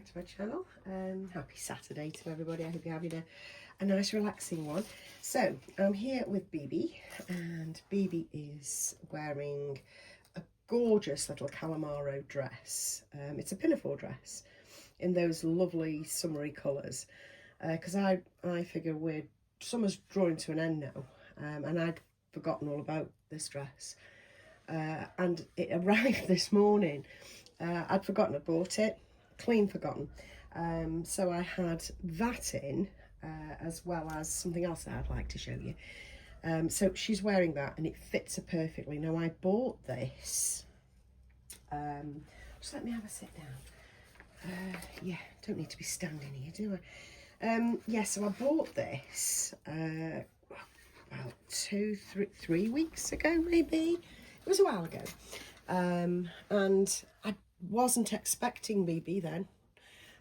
back to my channel. Happy Saturday to everybody. I hope you're having a nice relaxing one. So I'm here with BB, and BB is wearing a gorgeous little Calamaro dress. It's a pinafore dress in those lovely summery colours, because I figure summer's drawing to an end now, and I'd forgotten all about this dress, and it arrived this morning. I'd forgotten I bought it, clean forgotten. So I had that in, as well as something else that I'd like to show you. So she's wearing that and it fits her perfectly. Now I bought this, just let me have a sit down. Yeah, don't need to be standing here, do I? Yeah, so I bought this about 3 weeks ago, maybe. It was a while ago. And I wasn't expecting BB then,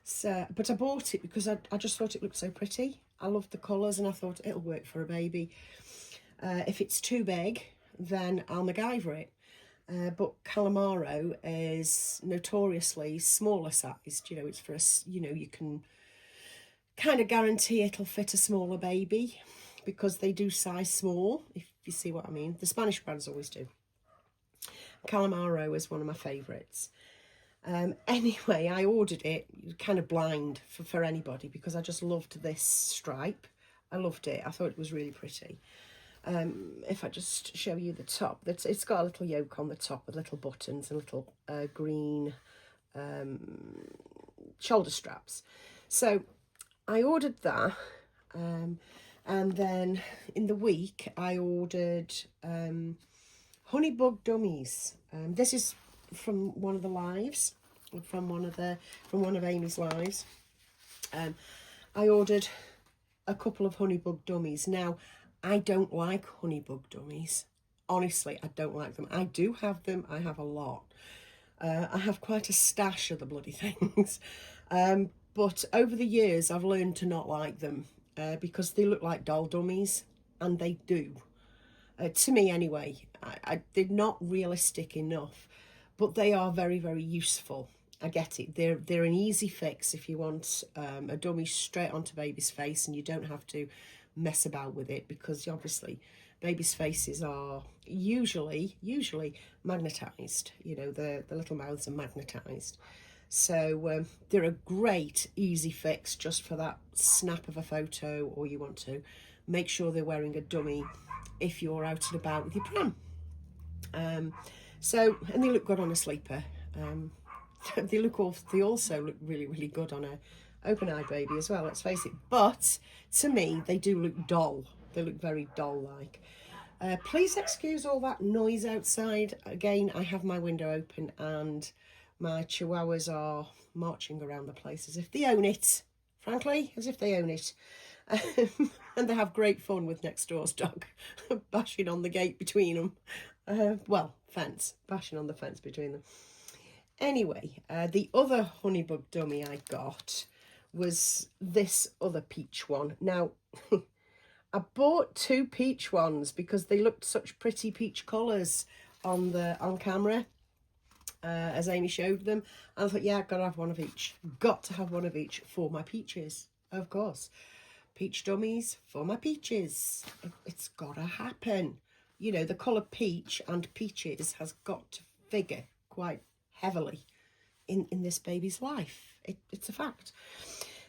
so but I bought it because I just thought it looked so pretty. I loved the colours and I thought it'll work for a baby. If it's too big, then I'll MacGyver it. But Calamaro is notoriously smaller sized. You know, it's for us. You know, you can kind of guarantee it'll fit a smaller baby because they do size small, if you see what I mean. The Spanish brands always do. Calamaro is one of my favourites. Anyway, I ordered it kind of blind for anybody because I just loved this stripe. I loved it. I thought it was really pretty. If I just show you the top, it's got a little yoke on the top with little buttons and little green shoulder straps. So I ordered that, and then in the week I ordered Honeybug dummies. This is from one of the lives, from one of Amy's lives. I ordered a couple of Honeybug dummies. Now, I don't like Honeybug dummies. Honestly, I don't like them. I do have them. I have a lot. I have quite a stash of the bloody things. But over the years, I've learned to not like them because they look like doll dummies, and they do. To me anyway, they're not realistic enough, but they are very, very useful. I get it. They're an easy fix if you want a dummy straight onto baby's face and you don't have to mess about with it, because obviously babies' faces are usually magnetised. You know, the little mouths are magnetised. So they're a great easy fix just for that snap of a photo, or you want to make sure they're wearing a dummy if you're out and about with your pram. And they look good on a sleeper. They also look really, really good on a open-eyed baby as well, let's face it. But to me, they do look doll. They look very doll-like. Please excuse all that noise outside. Again, I have my window open and my chihuahuas are marching around the place as if they own it. Frankly, as if they own it. And they have great fun with next door's dog, bashing on the gate between them. Fence, bashing on the fence between them. Anyway, the other Honeybug dummy I got was this other peach one. Now, I bought two peach ones because they looked such pretty peach colours on camera, as Amy showed them. And I thought, yeah, I've got to have one of each. Got to have one of each for my peaches, of course. Peach dummies for my peaches. It's gotta happen. You know, the colour peach and peaches has got to figure quite heavily in this baby's life. It's a fact.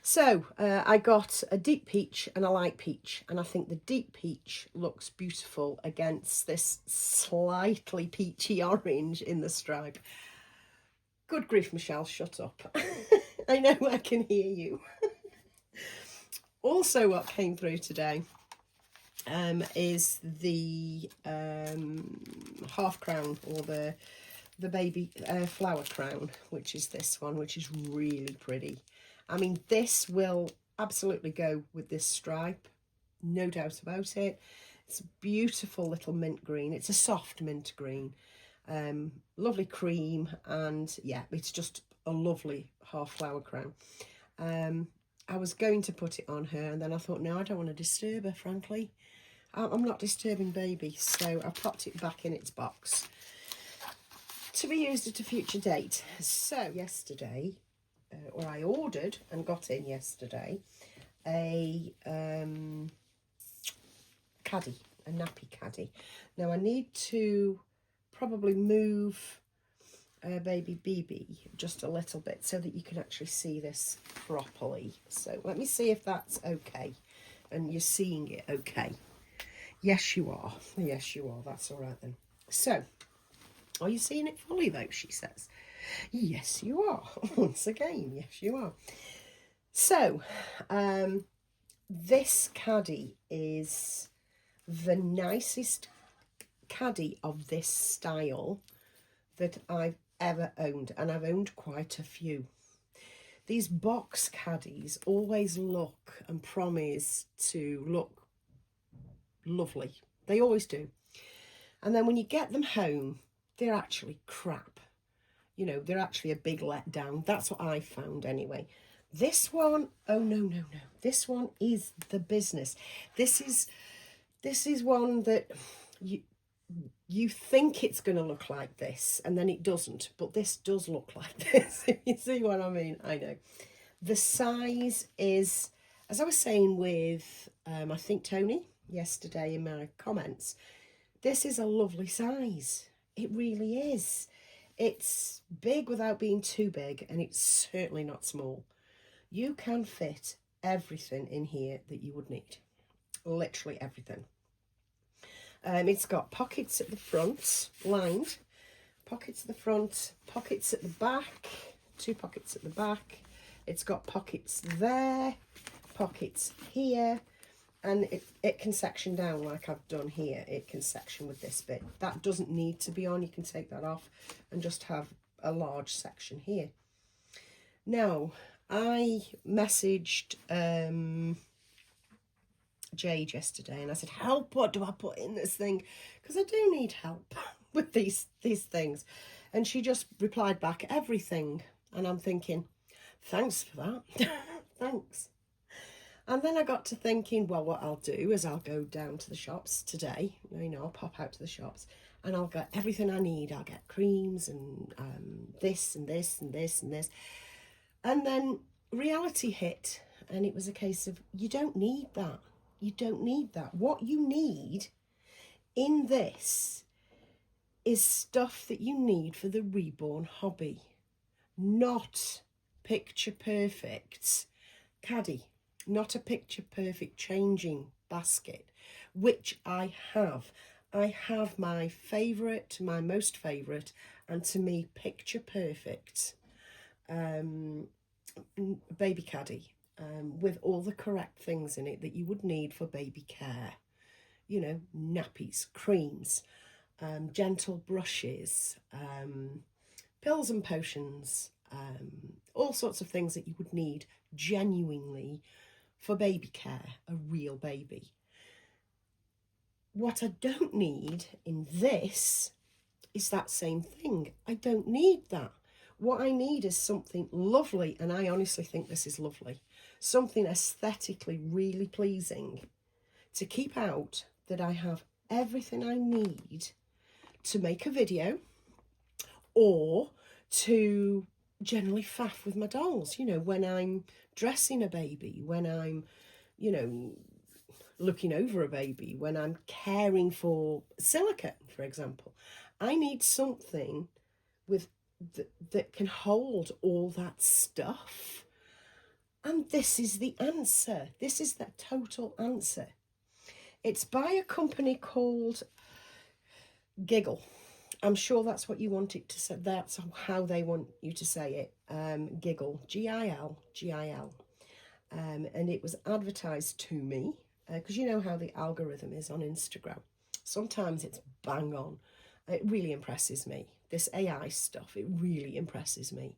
So I got a deep peach and a light peach, and I think the deep peach looks beautiful against this slightly peachy orange in the stripe. Good grief, Michelle, shut up. I know I can hear you. Also, what came through today is the half crown, or the baby flower crown, which is this one, which is really pretty. I mean, this will absolutely go with this stripe, no doubt about it. It's a beautiful little mint green. It's a soft mint green, lovely cream, and yeah, it's just a lovely half flower crown. I was going to put it on her, and then I thought, no, I don't want to disturb her, frankly. I'm not disturbing baby, so I popped it back in its box to be used at a future date. So yesterday or I ordered and got in yesterday, a caddy, a nappy caddy. Now I need to probably move baby BB just a little bit so that you can actually see this properly. So let me see if that's okay and you're seeing it okay. Yes you are, yes you are, that's all right then. So are you seeing it fully though, she says. Yes you are. Once again, yes you are. So this caddy is the nicest caddy of this style that I've ever owned, and I've owned quite a few. These box caddies always look and promise to look lovely. They always do. And then when you get them home, they're actually crap. You know, they're actually a big letdown. That's what I found anyway. This one, oh no. This one is the business. This is one that you think it's going to look like this, and then it doesn't, but this does look like this, if you see what I mean. I know. The size is, as I was saying with, I think Tony, yesterday in my comments, this is a lovely size. It really is. It's big without being too big, and it's certainly not small. You can fit everything in here that you would need. Literally everything. It's got pockets at the front, lined, pockets at the front, pockets at the back, 2 pockets at the back. It's got pockets there, pockets here, and it can section down like I've done here. It can section with this bit. That doesn't need to be on. You can take that off and just have a large section here. Now, I messaged Jade yesterday and I said, help, what do I put in this thing? Because I do need help with these things. And she just replied back, everything. And I'm thinking, thanks for that. Thanks. And then I got to thinking, well, what I'll do is I'll go down to the shops today. You know, I'll pop out to the shops and I'll get everything I need. I'll get creams and this and this and this and this. And then reality hit, and it was a case of, you don't need that. You don't need that. What you need in this is stuff that you need for the Reborn hobby, not picture perfect caddy, not a picture perfect changing basket, which I have. I have my favourite, my most favourite, and to me picture perfect baby caddy. With all the correct things in it that you would need for baby care. You know, nappies, creams, gentle brushes, pills and potions, all sorts of things that you would need genuinely for baby care, a real baby. What I don't need in this is that same thing. I don't need that. What I need is something lovely, and I honestly think this is lovely. Something aesthetically really pleasing to keep out, that I have everything I need to make a video or to generally faff with my dolls, you know, when I'm dressing a baby, when I'm, you know, looking over a baby, when I'm caring for silicone, for example. I need something with that can hold all that stuff. And this is the answer. This is the total answer. It's by a company called Giggle. I'm sure that's what you want it to say. That's how they want you to say it. Giggle, G-I-L, G-I-L. And it was advertised to me, because you know how the algorithm is on Instagram. Sometimes it's bang on. It really impresses me. This AI stuff, it really impresses me.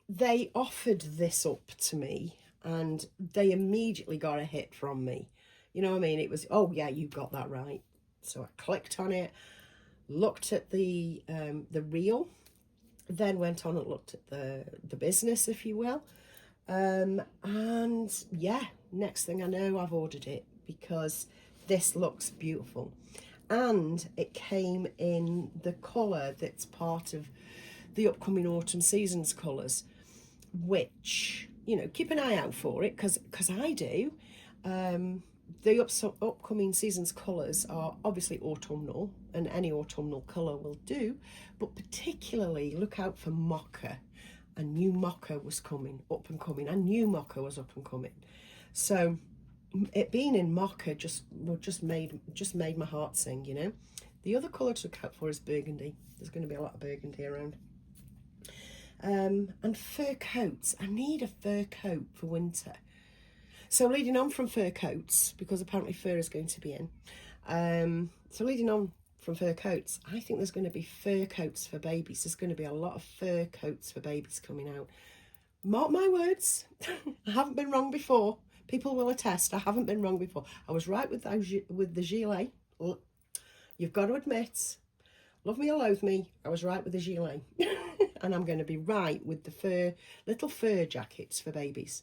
They offered this up to me and they immediately got a hit from me. You know what I mean? It was, oh yeah, you got that right. So I clicked on it, looked at the reel, then went on and looked at the business, if you will. And yeah, next thing I know, I've ordered it because this looks beautiful. And it came in the colour that's part of the upcoming autumn seasons colours, which, you know, keep an eye out for it, because I do. The upcoming season's colours are obviously autumnal, and any autumnal colour will do, but particularly look out for mocha. A new mocha was coming, up and coming. A new mocha was up and coming. So it being in mocha just made my heart sing, you know. The other colour to look out for is burgundy. There's going to be a lot of burgundy around. And fur coats. I need a fur coat for winter. So leading on from fur coats, because apparently fur is going to be in. So leading on from fur coats, I think there's going to be fur coats for babies. There's going to be a lot of fur coats for babies coming out. Mark my words, I haven't been wrong before. People will attest, I haven't been wrong before. I was right with the gilet. You've got to admit, love me or loathe me, I was right with the gilet. And I'm going to be right with the little fur jackets for babies.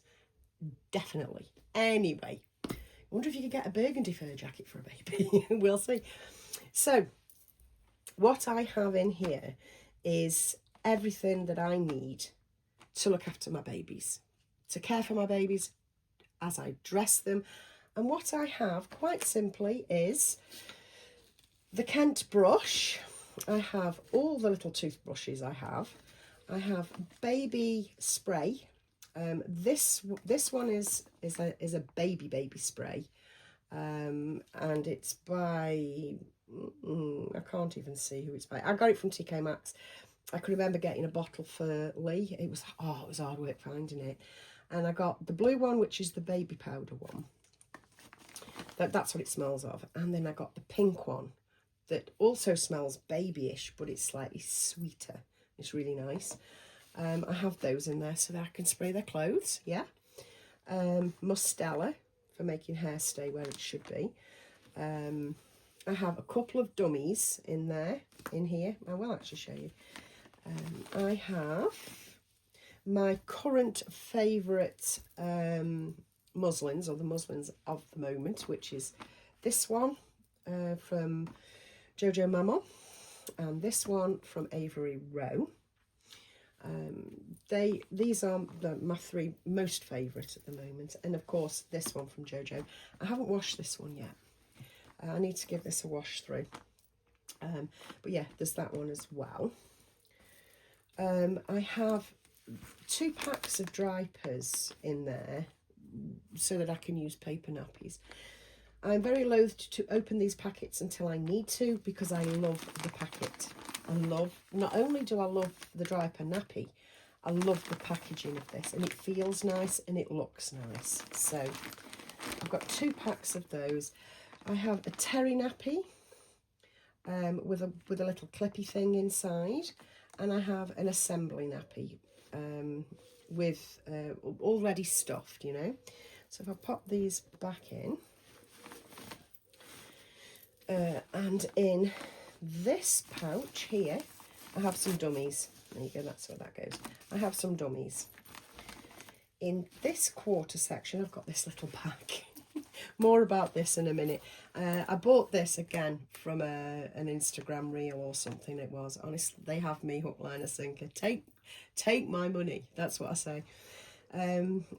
Definitely. Anyway, I wonder if you could get a burgundy fur jacket for a baby. We'll see. So, what I have in here is everything that I need to look after my babies, to care for my babies as I dress them. And what I have, quite simply, is the Kent brush. I have all the little toothbrushes I have baby spray. This one is a baby spray, and it's by I can't even see who it's by. I got it from TK Maxx. I can remember getting a bottle for Lee. It was hard work finding it, and I got the blue one, which is the baby powder one. That's what it smells of, and then I got the pink one that also smells babyish, but it's slightly sweeter. It's really nice. I have those in there so that I can spray their clothes, yeah. Mustela for making hair stay where it should be. I have a couple of dummies in here. I will actually show you. I have my current favourite muslins, or the muslins of the moment, which is this one from Jojo Mama, and this one from Avery Rowe. These are my three most favourite at the moment, and of course this one from Jojo. I haven't washed this one yet. I need to give this a wash through. But yeah, there's that one as well. I have 2 packs of diapers in there so that I can use paper nappies. I'm very loath to open these packets until I need to, because I love the packet. Not only do I love the diaper nappy, I love the packaging of this, and it feels nice and it looks nice. So I've got 2 packs of those. I have a terry nappy with a little clippy thing inside, and I have an assembly nappy with already stuffed, you know. So if I pop these back in, and in this pouch here, I have some dummies. There you go, that's where that goes. I have some dummies. In this quarter section, I've got this little pack. More about this in a minute. I bought this again from an Instagram reel or something it was. Honestly, they have me hook, line and sinker. Take my money. That's what I say.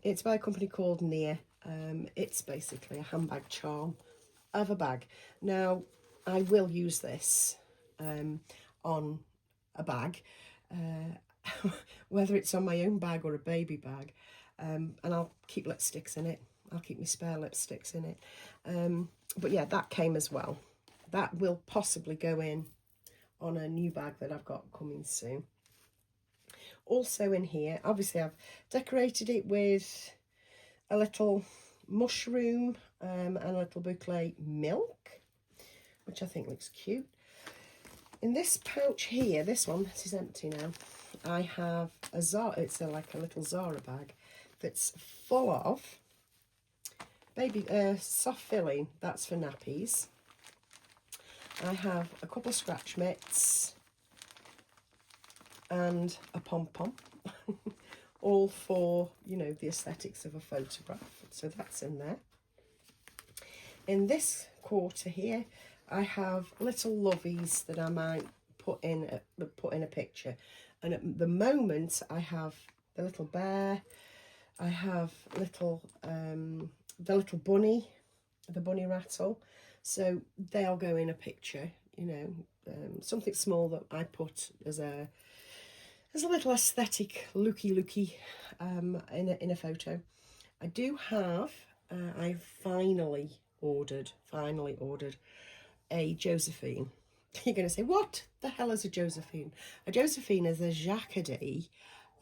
It's by a company called Near. It's basically a handbag charm of a bag. Now, I will use this on a bag, whether it's on my own bag or a baby bag, and I'll keep lipsticks in it. I'll keep my spare lipsticks in it. But yeah, that came as well. That will possibly go in on a new bag that I've got coming soon. Also in here, obviously I've decorated it with a little mushroom and a little boucle milk, which I think looks cute. In this pouch here, this one, this is empty now, I have a Zara, it's like a little Zara bag that's full of baby soft filling, that's for nappies. I have a couple of scratch mitts and a pom-pom, all for, you know, the aesthetics of a photograph. So that's in there. In this quarter here, I have little lovies that I might put in a picture. And at the moment I have the little bear, I have little the little bunny, the bunny rattle. So they'll go in a picture, you know, something small that I put as a little aesthetic looky in a photo. I do have I finally ordered a Josephine. You're going to say, what the hell is a Josephine? A Josephine is a jacquardie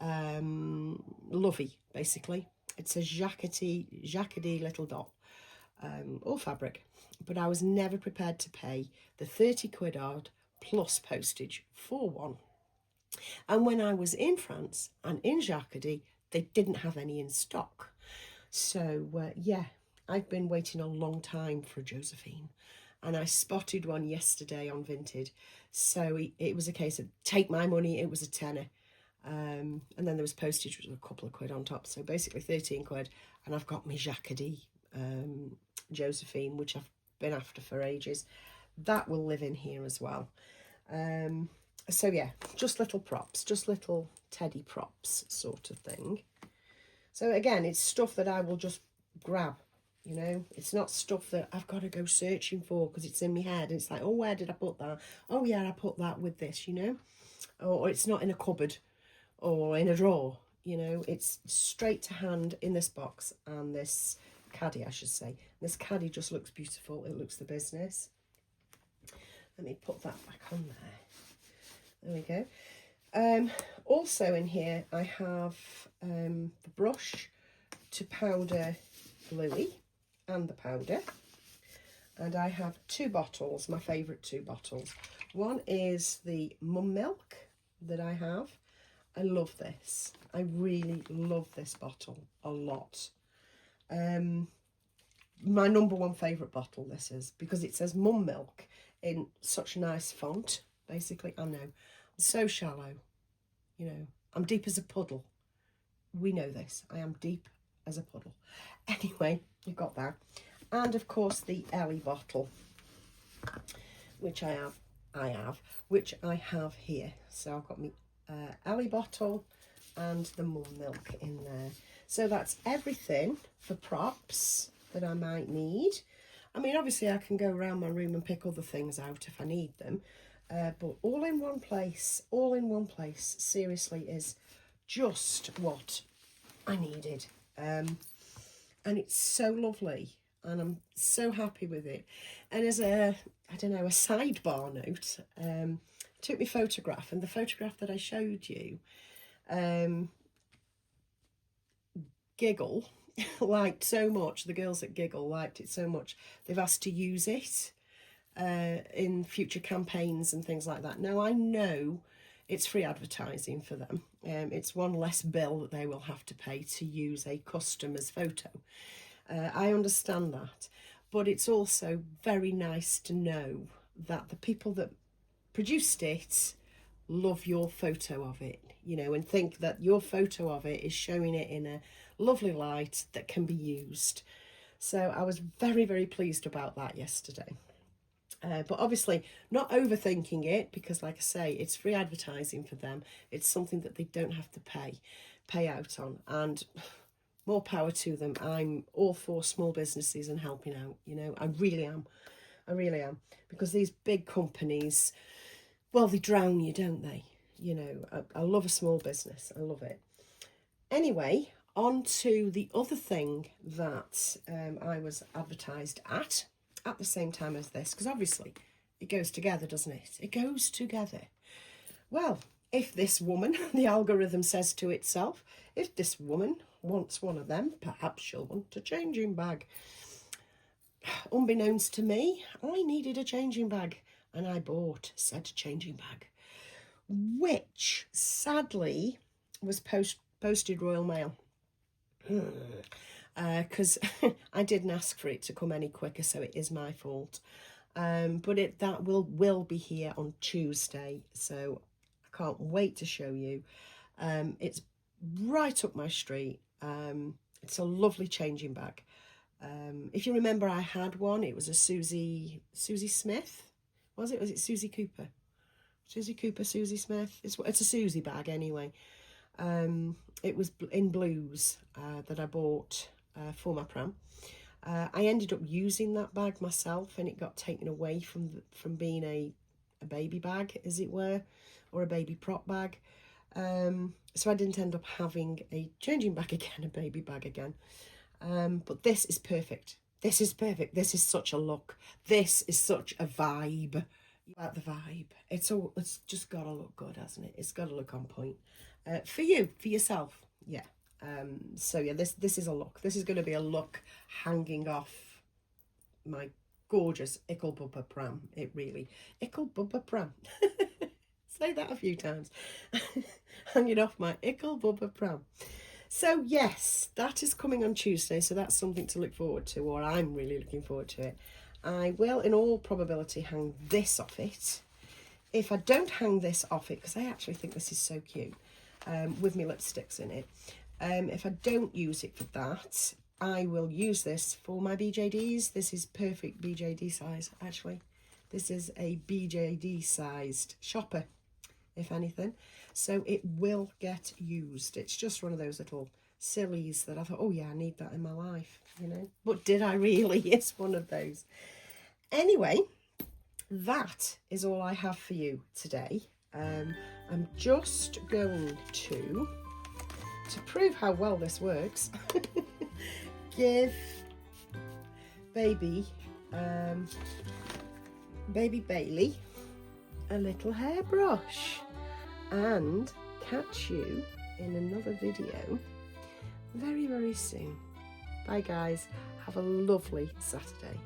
lovey, basically. It's a jacquardie little doll, all fabric. But I was never prepared to pay the 30 quid odd plus postage for one. And when I was in France and in jacquardie, they didn't have any in stock. So yeah, I've been waiting a long time for a Josephine, and I spotted one yesterday on Vinted. So it was a case of take my money. It was a tenner, and then there was postage, which was a couple of quid on top. So basically 13 quid, and I've got my jacquardie Josephine, which I've been after for ages. That will live in here as well. So yeah, just little props, just little teddy props sort of thing. So again, it's stuff that I will just grab, you know. It's not stuff that I've got to go searching for because it's in my head. It's like, oh, where did I put that? Oh yeah, I put that with this, you know. Or it's not in a cupboard or in a drawer, you know. It's straight to hand in this box, and this caddy, I should say. This caddy just looks beautiful. It looks the business. Let me put that back on there. There we go. Also in here I have the brush to powder Bluey and the powder, and I have two bottles, my favourite two bottles. One is the Mum Milk that I have. I love this. I really love this bottle a lot. My number one favourite bottle this is, because it says Mum Milk in such nice font. Basically, I know, I'm so shallow, you know, I'm deep as a puddle. We know this. I am deep as a puddle. Anyway, you've got that. And of course the Ellie bottle, which I have here. So I've got my Ellie bottle and the Mum Milk in there. So that's everything for props that I might need. I mean, obviously I can go around my room and pick other things out if I need them. But all in one place, seriously, is just what I needed. And it's so lovely, and I'm so happy with it. And as a sidebar note, I took my photograph, and the photograph that I showed you, Giggle liked so much, the girls at Giggle liked it so much, they've asked to use it in future campaigns and things like that. Now, I know it's free advertising for them. It's one less bill that they will have to pay to use a customer's photo. I understand that, but it's also very nice to know that the people that produced it love your photo of it, you know, and think that your photo of it is showing it in a lovely light that can be used. So I was very, very pleased about that yesterday. But obviously not overthinking it, because like I say, it's free advertising for them. It's something that they don't have to pay out on, and more power to them. I'm all for small businesses and helping out, you know. I really am, because these big companies, well, they drown you, don't they? You know, I love a small business. I love it. Anyway, on to the other thing that I was advertised at the same time as this, because obviously it goes together, doesn't it? It goes together. Well, if this woman, the algorithm says to itself, if this woman wants one of them, perhaps she'll want a changing bag. Unbeknownst to me, I needed a changing bag, and I bought said changing bag, which sadly was posted Royal Mail. Because I didn't ask for it to come any quicker, so it is my fault. But that will be here on Tuesday, so I can't wait to show you. It's right up my street. It's a lovely changing bag. If you remember, I had one. It was a Susie Smith. Was it Susie Cooper? Susie Cooper, Susie Smith. It's a Susie bag anyway. It was in blues that I bought for my pram. I ended up using that bag myself, and it got taken away from being a baby bag, as it were, or a baby prop bag. So I didn't end up having a changing bag again, a baby bag again. But this is perfect. This is perfect. This is such a look. This is such a vibe. About the vibe. It's just got to look good, hasn't it? It's got to look on point. For you, for yourself. Yeah. So yeah, this is a look. This is going to be a look hanging off my gorgeous Ickle Bubba pram. It really, Ickle Bubba pram. Say that a few times. Hanging off my Ickle Bubba pram. So yes, that is coming on Tuesday. So that's something to look forward to, or I'm really looking forward to it. I will, in all probability, hang this off it. If I don't hang this off it, because I actually think this is so cute, with my lipsticks in it. If I don't use it for that, I will use this for my BJDs. This is perfect BJD size, actually. This is a BJD sized shopper, if anything. So it will get used. It's just one of those little sillies that I thought, oh yeah, I need that in my life, you know. But did I really? It's one of those. Anyway, that is all I have for you today. I'm just going to prove how well this works, give baby Bailey a little hairbrush, and catch you in another video very, very soon. Bye guys, have a lovely Saturday.